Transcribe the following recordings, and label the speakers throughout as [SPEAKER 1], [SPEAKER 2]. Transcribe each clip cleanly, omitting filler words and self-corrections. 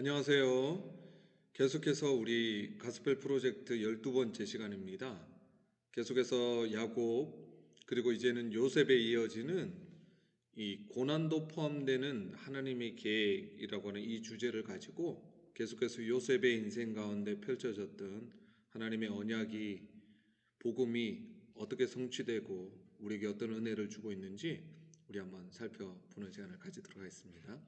[SPEAKER 1] 안녕하세요. 계속해서 우리 가스펠 프로젝트 12번째 시간입니다. 계속해서 야곱 그리고 이제는 요셉에 이어지는 이 고난도 포함되는 하나님의 계획이라고 하는 이 주제를 가지고 계속해서 요셉의 인생 가운데 펼쳐졌던 하나님의 언약이 복음이 어떻게 성취되고 우리에게 어떤 은혜를 주고 있는지 우리 한번 살펴보는 시간을 가지도록 하겠습니다.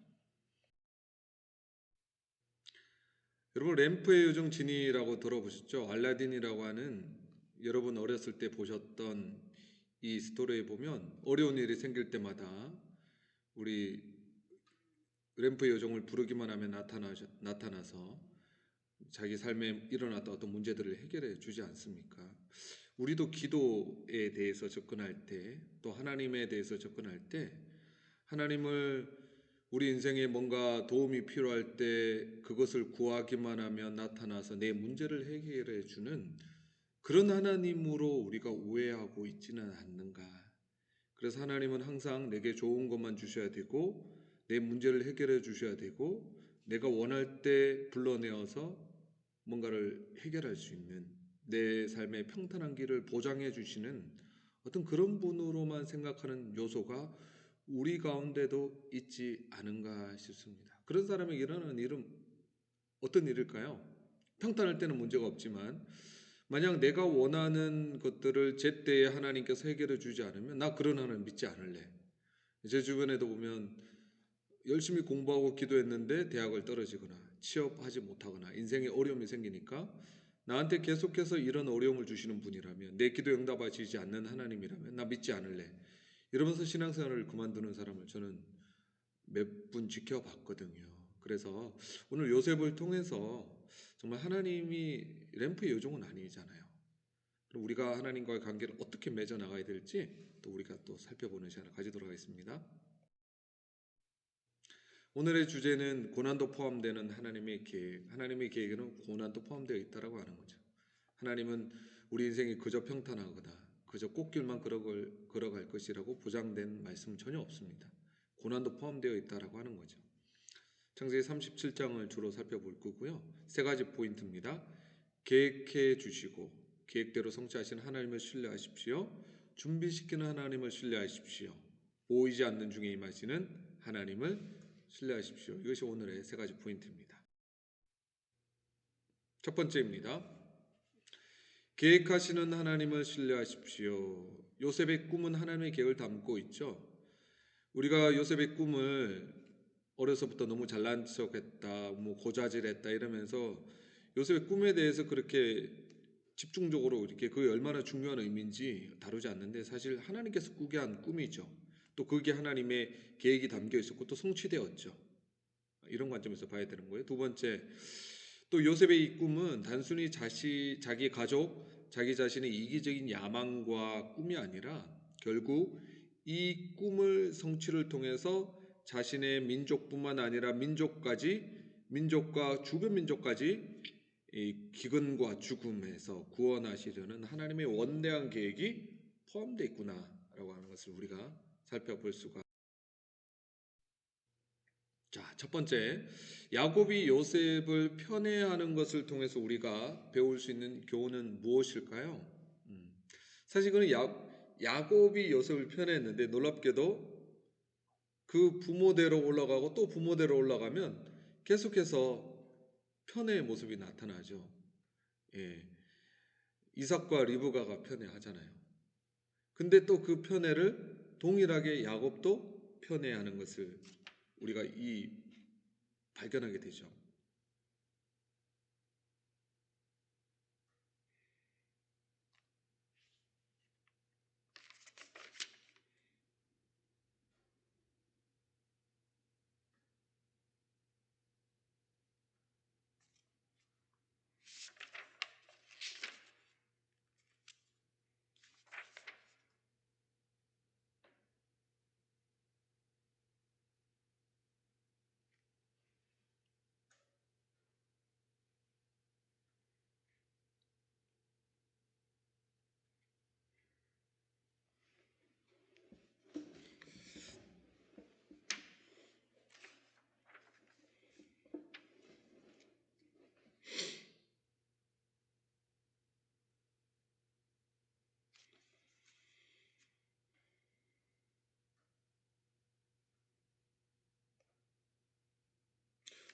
[SPEAKER 1] 여러분 램프의 요정 지니라고 들어보셨죠? 알라딘이라고 하는 여러분 어렸을 때 보셨던 이 스토리에 보면 어려운 일이 생길 때마다 우리 램프의 요정을 부르기만 하면 나타나서 자기 삶에 일어났던 어떤 문제들을 해결해 주지 않습니까? 우리도 기도에 대해서 접근할 때, 또 하나님에 대해서 접근할 때 하나님을 우리 인생에 뭔가 도움이 필요할 때 그것을 구하기만 하면 나타나서 내 문제를 해결해 주는 그런 하나님으로 우리가 오해하고 있지는 않는가. 그래서 하나님은 항상 내게 좋은 것만 주셔야 되고 내 문제를 해결해 주셔야 되고 내가 원할 때 불러내어서 뭔가를 해결할 수 있는 내 삶의 평탄한 길을 보장해 주시는 어떤 그런 분으로만 생각하는 요소가 우리 가운데도 있지 않은가 싶습니다. 그런 사람에게 일어나는 일은 어떤 일일까요? 평탄할 때는 문제가 없지만 만약 내가 원하는 것들을 제때에 하나님께서 해결해 주지 않으면 나 그런 하나님 믿지 않을래. 제 주변에도 보면 열심히 공부하고 기도했는데 대학을 떨어지거나 취업하지 못하거나 인생에 어려움이 생기니까 나한테 계속해서 이런 어려움을 주시는 분이라면 내 기도 응답하시지 않는 하나님이라면 나 믿지 않을래. 이러면서 신앙생활을 그만두는 사람을 저는 몇 분 지켜봤거든요. 그래서 오늘 요셉을 통해서 정말 하나님이 램프의 요정은 아니잖아요. 그럼 우리가 하나님과의 관계를 어떻게 맺어 나가야 될지 또 우리가 또 살펴보는 시간을 가지도록 하겠습니다. 오늘의 주제는 고난도 포함되는 하나님의 계획. 하나님의 계획에는 고난도 포함되어 있다라고 하는 거죠. 하나님은 우리 인생이 그저 평탄하거나 그저 꽃길만 걸어갈 것이라고 보장된 말씀은 전혀 없습니다. 고난도 포함되어 있다라고 하는 거죠. 창세기 37장을 주로 살펴볼 거고요. 세 가지 포인트입니다. 계획해 주시고 계획대로 성취하시는 하나님을 신뢰하십시오. 준비시키는 하나님을 신뢰하십시오. 보이지 않는 중에 임하시는 하나님을 신뢰하십시오. 이것이 오늘의 세 가지 포인트입니다. 첫 번째입니다. 계획하시는 하나님을 신뢰하십시오. 요셉의 꿈은 하나님의 계획을 담고 있죠. 우리가 요셉의 꿈을 어려서부터 너무 잘난 척했다, 뭐 고자질했다 이러면서 요셉의 꿈에 대해서 그렇게 집중적으로 이렇게 그게 얼마나 중요한 의미인지 다루지 않는데 사실 하나님께서 꾸게 한 꿈이죠. 또 그게 하나님의 계획이 담겨 있었고 또 성취되었죠. 이런 관점에서 봐야 되는 거예요. 두 번째, 또 요셉의 이 꿈은 단순히 자기 가족, 자기 자신의 이기적인 야망과 꿈이 아니라 결국 이 꿈을 성취를 통해서 자신의 민족뿐만 아니라 민족과 주변 민족까지 이 기근과 죽음에서 구원하시려는 하나님의 원대한 계획이 포함되어 있구나라고 하는 것을 우리가 살펴볼 수가. 자, 첫 번째, 야곱이 요셉을 편애하는 것을 통해서 우리가 배울 수 있는 교훈은 무엇일까요? 사실 그는 야곱이 요셉을 편애했는데 놀랍게도 그 부모대로 올라가고 또 부모대로 올라가면 계속해서 편애의 모습이 나타나죠. 예, 이삭과 리브가가 편애하잖아요. 근데 또 그 편애를 동일하게 야곱도 편애하는 것을 우리가 발견하게 되죠.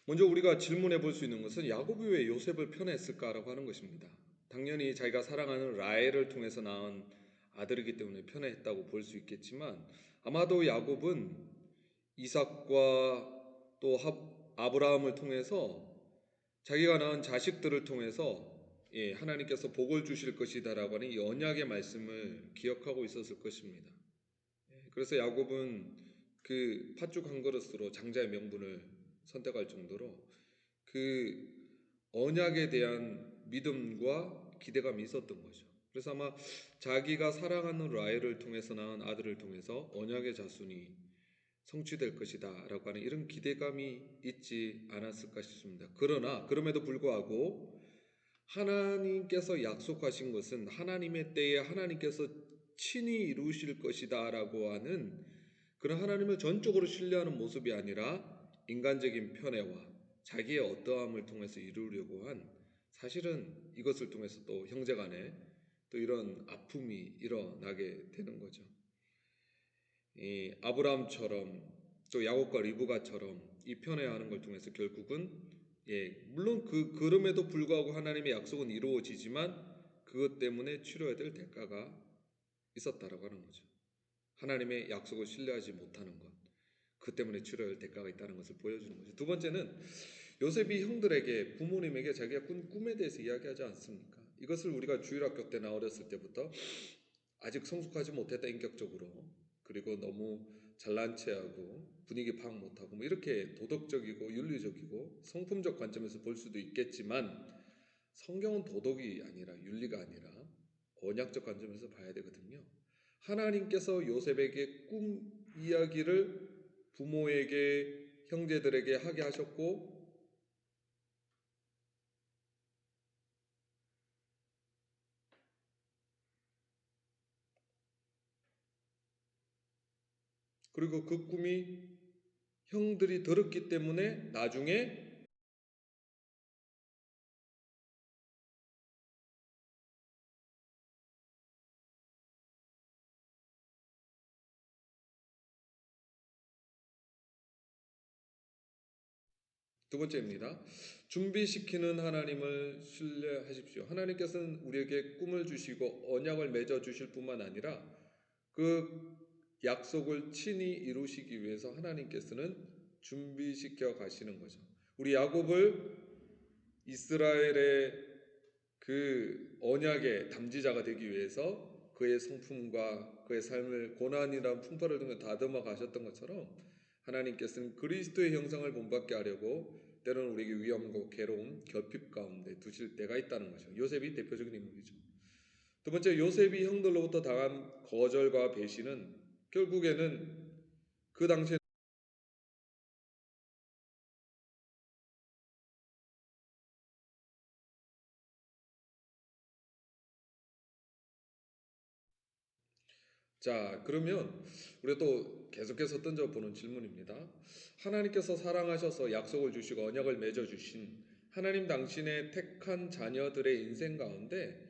[SPEAKER 1] 먼저 우리가 질문해 볼 수 있는 것은 야곱이 왜 요셉을 편애했을까라고 하는 것입니다. 당연히 자기가 사랑하는 라헬을 통해서 낳은 아들이기 때문에 편애했다고 볼 수 있겠지만 아마도 야곱은 이삭과 또 아브라함을 통해서 자기가 낳은 자식들을 통해서 하나님께서 복을 주실 것이다라고 하는 이 언약의 말씀을 기억하고 있었을 것입니다. 그래서 야곱은 그 팥죽 한 그릇으로 장자의 명분을 선택할 정도로 그 언약에 대한 믿음과 기대감이 있었던 거죠. 그래서 아마 자기가 사랑하는 라헬을 통해서 낳은 아들을 통해서 언약의 자손이 성취될 것이다 라고 하는 이런 기대감이 있지 않았을까 싶습니다. 그러나 그럼에도 불구하고 하나님께서 약속하신 것은 하나님의 때에 하나님께서 친히 이루실 것이다 라고 하는 그런 하나님을 전적으로 신뢰하는 모습이 아니라 인간적인 편애와 자기의 어떠함을 통해서 이루려고 한, 사실은 이것을 통해서 또 형제간에 또 이런 아픔이 일어나게 되는 거죠. 이 아브라함처럼 또 야곱과 리브가처럼 이 편애하는 걸 통해서 결국은 물론 그럼에도 불구하고 하나님의 약속은 이루어지지만 그것 때문에 치러야 될 대가가 있었다라고 하는 거죠. 하나님의 약속을 신뢰하지 못하는 것, 그 때문에 치러야 할 대가가 있다는 것을 보여주는 거죠. 두 번째는 요셉이 형들에게, 부모님에게 자기가 꾼 꿈에 대해서 이야기하지 않습니까? 이것을 우리가 주일학교 때나 어렸을 때부터 아직 성숙하지 못했다 인격적으로, 그리고 너무 잘난 체하고 분위기 파악 못하고 뭐 이렇게 도덕적이고 윤리적이고 성품적 관점에서 볼 수도 있겠지만 성경은 도덕이 아니라 윤리가 아니라 언약적 관점에서 봐야 되거든요. 하나님께서 요셉에게 꿈 이야기를 부모에게, 형제들에게 하게 하셨고 그리고 그 꿈이 형들이 들었기 때문에 나중에 두 번째입니다. 준비시키는 하나님을 신뢰하십시오. 하나님께서는 우리에게 꿈을 주시고 언약을 맺어 주실 뿐만 아니라 그 약속을 친히 이루시기 위해서 하나님께서는 준비시켜 가시는 거죠. 우리 야곱을 이스라엘의 그 언약의 담지자가 되기 위해서 그의 성품과 그의 삶을 고난이란 풍파를 통해 다듬어 가셨던 것처럼 하나님께서는 그리스도의 형상을 본받게 하려고 때로는 우리에게 위험과 괴로움, 결핍 가운데 두실 때가 있다는 거죠. 요셉이 대표적인 인물이죠. 두 번째, 요셉이 형들로부터 당한 거절과 배신은 결국에는 그 당시에 자, 그러면 우리가 또 계속해서 던져보는 질문입니다. 하나님께서 사랑하셔서 약속을 주시고 언약을 맺어 주신 하나님 당신의 택한 자녀들의 인생 가운데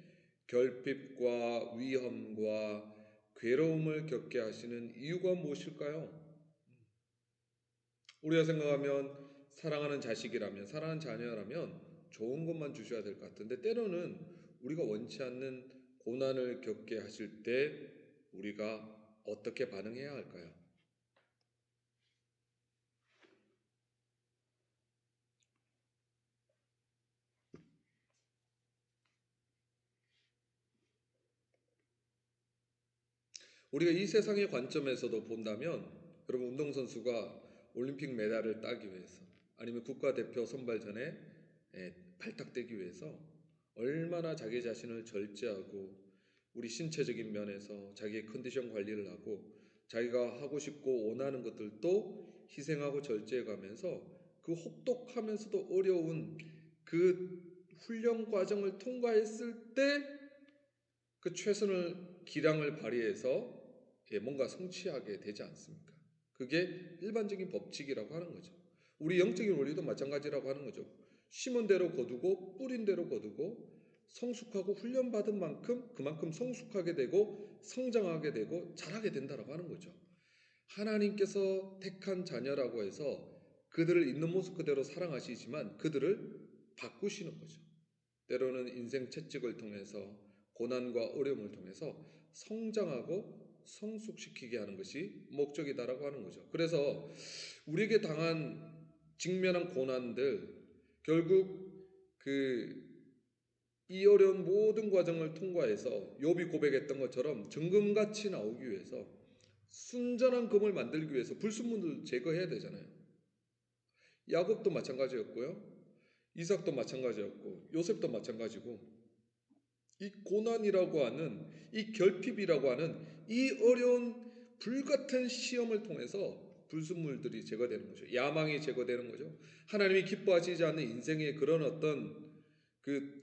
[SPEAKER 1] 결핍과 위험과 괴로움을 겪게 하시는 이유가 무엇일까요? 우리가 생각하면 사랑하는 자식이라면, 사랑하는 자녀라면 좋은 것만 주셔야 될 것 같은데 때로는 우리가 원치 않는 고난을 겪게 하실 때 우리가 어떻게 반응해야 할까요? 우리가 이 세상의 관점에서도 본다면 여러분, 운동선수가 올림픽 메달을 따기 위해서 아니면 국가대표 선발전에 발탁되기 위해서 얼마나 자기 자신을 절제하고 우리 신체적인 면에서 자기의 컨디션 관리를 하고 자기가 하고 싶고 원하는 것들도 희생하고 절제해 가면서 그 혹독하면서도 어려운 그 훈련 과정을 통과했을 때 그 최선을 기량을 발휘해서 뭔가 성취하게 되지 않습니까? 그게 일반적인 법칙이라고 하는 거죠. 우리 영적인 원리도 마찬가지라고 하는 거죠. 심은 대로 거두고 뿌린 대로 거두고 성숙하고 훈련받은 만큼 그만큼 성숙하게 되고 성장하게 되고 자라게 된다라고 하는 거죠. 하나님께서 택한 자녀라고 해서 그들을 있는 모습 그대로 사랑하시지만 그들을 바꾸시는 거죠. 때로는 인생 채찍을 통해서 고난과 어려움을 통해서 성장하고 성숙시키게 하는 것이 목적이다라고 하는 거죠. 그래서 우리에게 직면한 고난들, 결국 이 어려운 모든 과정을 통과해서 욥이 고백했던 것처럼 정금같이 나오기 위해서, 순전한 금을 만들기 위해서 불순물을 제거해야 되잖아요. 야곱도 마찬가지였고요, 이삭도 마찬가지였고, 요셉도 마찬가지고, 이 고난이라고 하는, 이 결핍이라고 하는 이 어려운 불같은 시험을 통해서 불순물들이 제거되는 거죠. 야망이 제거되는 거죠. 하나님이 기뻐하시지 않는 인생의 그런 어떤 그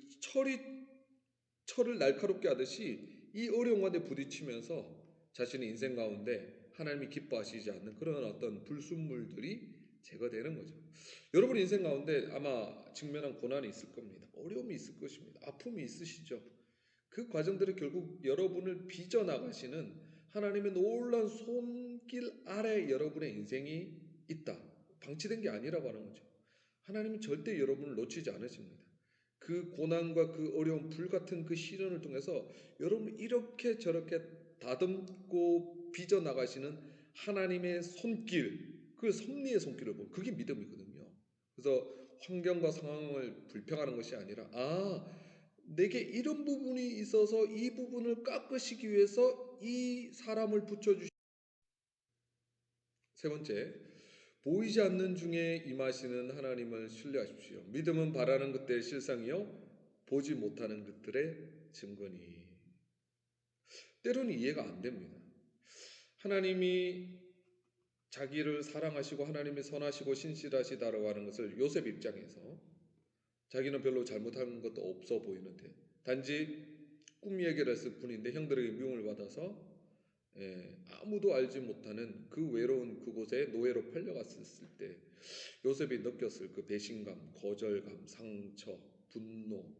[SPEAKER 1] 철을 날카롭게 하듯이 이 어려운 가운데 부딪히면서 자신의 인생 가운데 하나님이 기뻐하시지 않는 그런 어떤 불순물들이 제거되는 거죠. 여러분 인생 가운데 아마 직면한 고난이 있을 겁니다. 어려움이 있을 것입니다. 아픔이 있으시죠. 그 과정들이 결국 여러분을 빚어나가시는 하나님의 놀라운 손길 아래 여러분의 인생이 있다. 방치된 게 아니라고 하는 거죠. 하나님은 절대 여러분을 놓치지 않으십니다. 그 고난과 그 어려운 불같은 그 시련을 통해서 여러분을 이렇게 저렇게 다듬고 빚어나가시는 하나님의 손길, 그 섭리의 손길을 보면 그게 믿음이거든요. 그래서 환경과 상황을 불평하는 것이 아니라, 내게 이런 부분이 있어서 이 부분을 깎으시기 위해서 이 사람을 붙여주시. 세 번째, 보이지 않는 중에 임하시는 하나님을 신뢰하십시오. 믿음은 바라는 것들의 실상이요 보지 못하는 것들의 증거니. 때로는 이해가 안 됩니다. 하나님이 자기를 사랑하시고 하나님이 선하시고 신실하시다라고 하는 것을 요셉 입장에서 자기는 별로 잘못한 것도 없어 보이는데, 단지 꿈 얘기를 했을 뿐인데 형들에게 미움을 받아서 아무도 알지 못하는 그 외로운 그곳에 노예로 팔려갔을 때 요셉이 느꼈을 그 배신감, 거절감, 상처, 분노,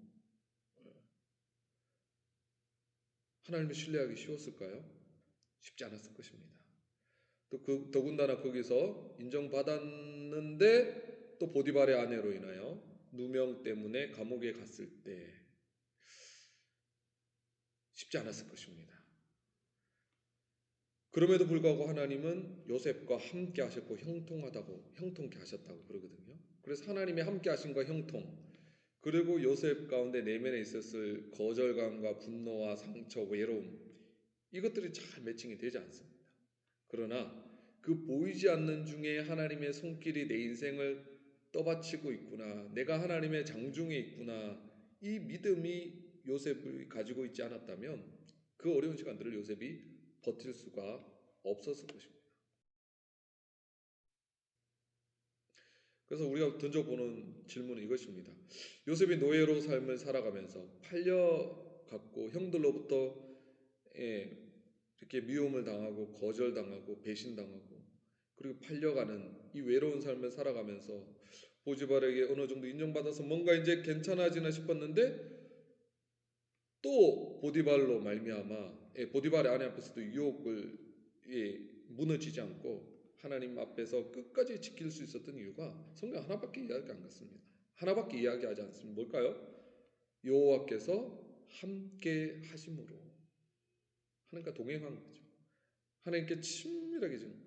[SPEAKER 1] 하나님을 신뢰하기 쉬웠을까요? 쉽지 않았을 것입니다. 또 더군다나 거기서 인정받았는데 또 보디발의 아내로 인하여 누명 때문에 감옥에 갔을 때 쉽지 않았을 것입니다. 그럼에도 불구하고 하나님은 요셉과 함께 하셨고 형통케 하셨다고 그러거든요. 그래서 하나님의 함께 하심과 형통, 그리고 요셉 가운데 내면에 있었을 거절감과 분노와 상처, 외로움, 이것들이 잘 매칭이 되지 않습니다. 그러나 그 보이지 않는 중에 하나님의 손길이 내 인생을 떠받치고 있구나, 내가 하나님의 장중에 있구나, 이 믿음이 요셉이 가지고 있지 않았다면 그 어려운 시간들을 요셉이 버틸 수가 없었을 것입니다. 그래서 우리가 던져보는 질문은 이것입니다. 요셉이 노예로 삶을 살아가면서 팔려갔고 형들로부터 이렇게 미움을 당하고 거절당하고 배신당하고 그리고 팔려가는 이 외로운 삶을 살아가면서 보디발에게 어느 정도 인정받아서 뭔가 이제 괜찮아지나 싶었는데, 또 보디발로 말미암아 보디발의 아내 앞에서도 유혹을 무너지지 않고 하나님 앞에서 끝까지 지킬 수 있었던 이유가 성경 하나밖에 이야기 안 같습니다. 하나밖에 이야기하지 않습니다. 뭘까요? 여호와께서 함께 하심으로, 하나님과 동행한 거죠. 하나님께 친밀하게 지금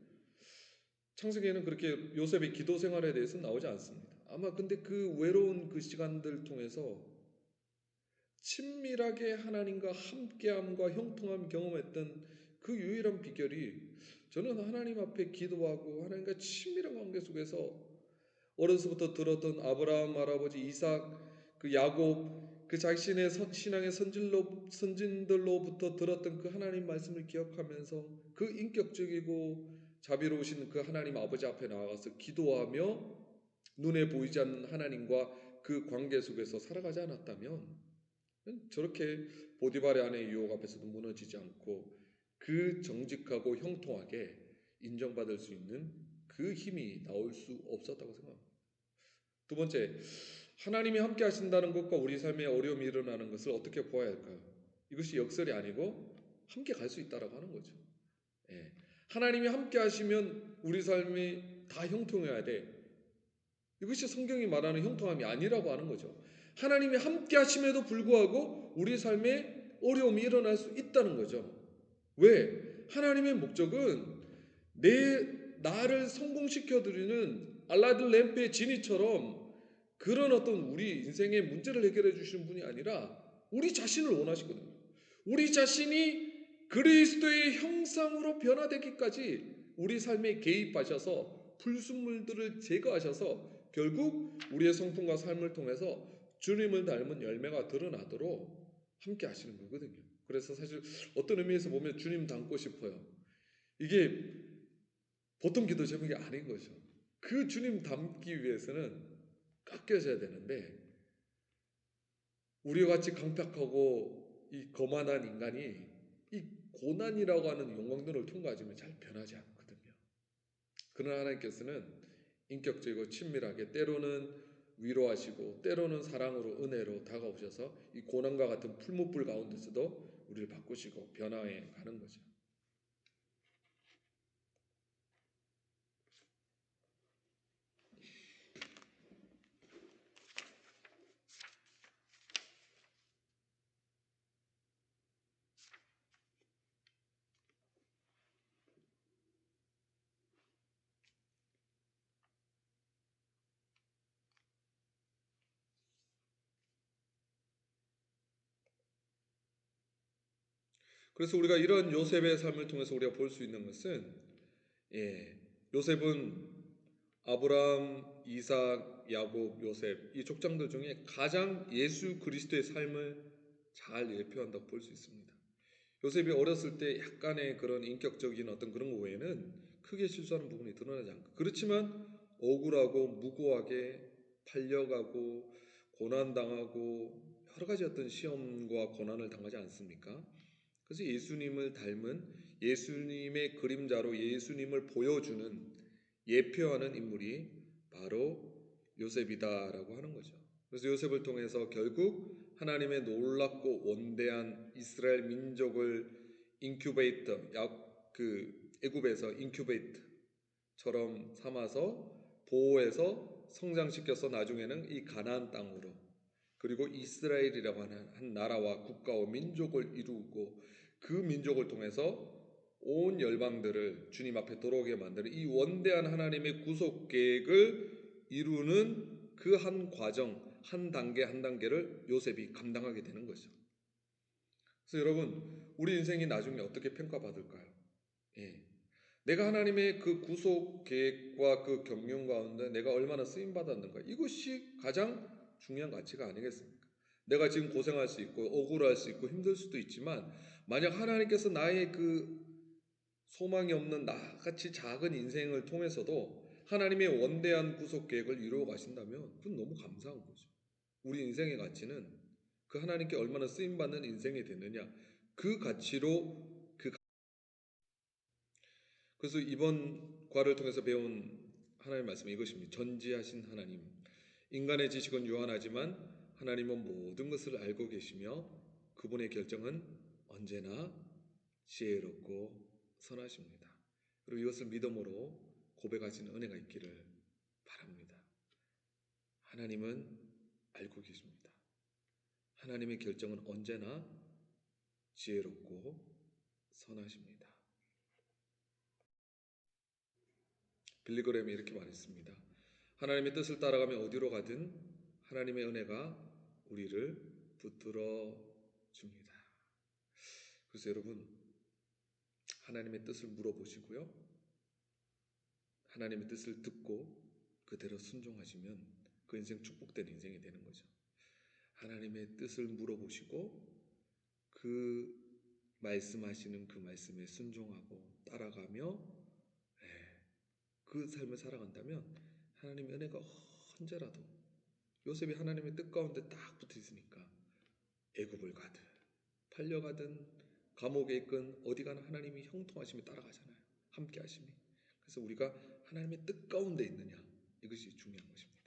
[SPEAKER 1] 창세기에는 그렇게 요셉의 기도 생활에 대해서는 나오지 않습니다. 아마 근데 그 외로운 그 시간들 통해서 친밀하게 하나님과 함께함과 형통함 경험했던 그 유일한 비결이, 저는 하나님 앞에 기도하고 하나님과 친밀한 관계 속에서 어려서부터 들었던 아브라함 할아버지, 이삭, 그 야곱, 그 자신의 신앙의 선진들로부터 들었던 그 하나님 말씀을 기억하면서 그 인격적이고 자비로우신 그 하나님 아버지 앞에 나아가서 기도하며 눈에 보이지 않는 하나님과 그 관계 속에서 살아가지 않았다면 저렇게 보디발의 아내의 유혹 앞에서도 무너지지 않고 그 정직하고 형통하게 인정받을 수 있는 그 힘이 나올 수 없었다고 생각합니다. 두 번째, 하나님이 함께 하신다는 것과 우리 삶에 어려움이 일어나는 것을 어떻게 보아야 할까요? 이것이 역설이 아니고 함께 갈 수 있다라고 하는 거죠. 하나님이 함께 하시면 우리 삶이 다 형통해야 돼. 이것이 성경이 말하는 형통함이 아니라고 하는 거죠. 하나님이 함께 하심에도 불구하고 우리 삶에 어려움이 일어날 수 있다는 거죠. 왜? 하나님의 목적은 나를 성공시켜 드리는 알라딘 램프의 지니처럼 그런 어떤 우리 인생의 문제를 해결해 주시는 분이 아니라 우리 자신을 원하시거든요. 우리 자신이 그리스도의 형상으로 변화되기까지 우리 삶에 개입하셔서 불순물들을 제거하셔서 결국 우리의 성품과 삶을 통해서 주님을 닮은 열매가 드러나도록 함께 하시는 거거든요. 그래서 사실 어떤 의미에서 보면 주님 닮고 싶어요. 이게 보통 기도 제목이 아닌 거죠. 그 주님 닮기 위해서는 깎여져야 되는데 우리와 같이 강팍하고 이 거만한 인간이 이 고난이라고 하는 영광들을 통과하지만 잘 변하지 않거든요. 그러나 하나님께서는 인격적이고 친밀하게 때로는 위로하시고 때로는 사랑으로 은혜로 다가오셔서 이 고난과 같은 풀무불 가운데서도 우리를 바꾸시고 변화해 가는 거죠. 그래서 우리가 이런 요셉의 삶을 통해서 우리가 볼 수 있는 것은 요셉은 아브라함, 이삭, 야곱, 요셉 이 족장들 중에 가장 예수 그리스도의 삶을 잘 예표한다고 볼 수 있습니다. 요셉이 어렸을 때 약간의 그런 인격적인 어떤 그런 거 외에는 크게 실수하는 부분이 드러나지 않고 그렇지만 억울하고 무고하게 팔려가고 고난당하고 여러 가지 어떤 시험과 고난을 당하지 않습니까? 그래서 예수님을 닮은 예수님의 그림자로 예수님을 보여주는 예표하는 인물이 바로 요셉이다라고 하는 거죠. 그래서 요셉을 통해서 결국 하나님의 놀랍고 원대한 이스라엘 민족을 인큐베이터, 애굽에서 인큐베이터처럼 삼아서 보호해서 성장시켜서 나중에는 이 가나안 땅으로 그리고 이스라엘이라고 하는 한 나라와 국가와 민족을 이루고 그 민족을 통해서 온 열방들을 주님 앞에 돌아오게 만드는 이 원대한 하나님의 구속 계획을 이루는 그 한 과정, 한 단계 한 단계를 요셉이 감당하게 되는 거죠. 그래서 여러분, 우리 인생이 나중에 어떻게 평가받을까요? 예. 내가 하나님의 그 구속 계획과 그 경륜 가운데 내가 얼마나 쓰임 받았는가? 이것이 가장 중요한 가치가 아니겠습니까? 내가 지금 고생할 수 있고 억울할 수 있고 힘들 수도 있지만 만약 하나님께서 나의 그 소망이 없는 나같이 작은 인생을 통해서도 하나님의 원대한 구속 계획을 이루어 가신다면 그건 너무 감사한 거죠. 우리 인생의 가치는 그 하나님께 얼마나 쓰임 받는 인생이 되느냐 그 가치로 그래서 이번 과를 통해서 배운 하나님의 말씀은 이것입니다. 전지하신 하나님. 인간의 지식은 유한하지만 하나님은 모든 것을 알고 계시며 그분의 결정은 언제나 지혜롭고 선하십니다. 그리고 이것을 믿음으로 고백하시는 은혜가 있기를 바랍니다. 하나님은 알고 계십니다. 하나님의 결정은 언제나 지혜롭고 선하십니다. 빌리그램이 이렇게 말했습니다. 하나님의 뜻을 따라가며 어디로 가든 하나님의 은혜가 우리를 붙들어 줍니다. 그래서 여러분 하나님의 뜻을 물어보시고요. 하나님의 뜻을 듣고 그대로 순종하시면 그 인생 축복된 인생이 되는 거죠. 하나님의 뜻을 물어보시고 그 말씀하시는 그 말씀에 순종하고 따라가며 그 삶을 살아간다면 하나님의 은혜가 언제라도 요셉이 하나님의 뜻 가운데 딱 붙어 있으니까 애굽을 가든 팔려가든 감옥에 있건 어디 가나 하나님이 형통하심에 따라가잖아요. 함께 하심이. 그래서 우리가 하나님의 뜻 가운데 있느냐 이것이 중요한 것입니다.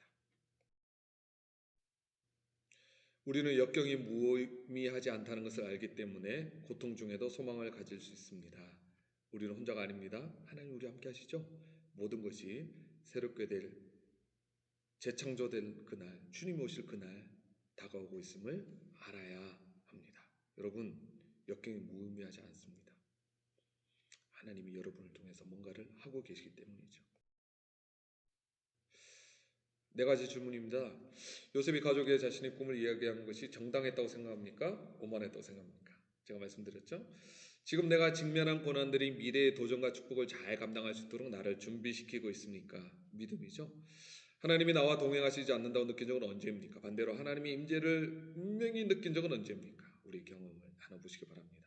[SPEAKER 1] 우리는 역경이 무의미하지 않다는 것을 알기 때문에 고통 중에도 소망을 가질 수 있습니다. 우리는 혼자가 아닙니다. 하나님 우리 함께 하시죠. 모든 것이 새롭게 될 재창조될 그날, 주님 오실 그날 다가오고 있음을 알아야 합니다. 여러분, 역경이 무의미하지 않습니다. 하나님이 여러분을 통해서 뭔가를 하고 계시기 때문이죠. 네 가지 질문입니다. 요셉이 가족의 자신의 꿈을 이야기한 것이 정당했다고 생각합니까? 오만했다고 생각합니까? 제가 말씀드렸죠. 지금 내가 직면한 고난들이 미래의 도전과 축복을 잘 감당할 수 있도록 나를 준비시키고 있습니까? 믿음이죠. 하나님이 나와 동행하시지 않는다고 느낀 적은 언제입니까? 반대로 하나님의 임재를 분명히 느낀 적은 언제입니까? 우리 경험을 나눠보시기 바랍니다.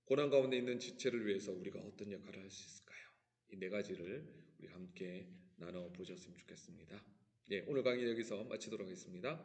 [SPEAKER 1] 고난 가운데 있는 지체를 위해서 우리가 어떤 역할을 할 수 있을까요? 이 네 가지를 우리 함께 나눠보셨으면 좋겠습니다. 예, 오늘 강의 여기서 마치도록 하겠습니다.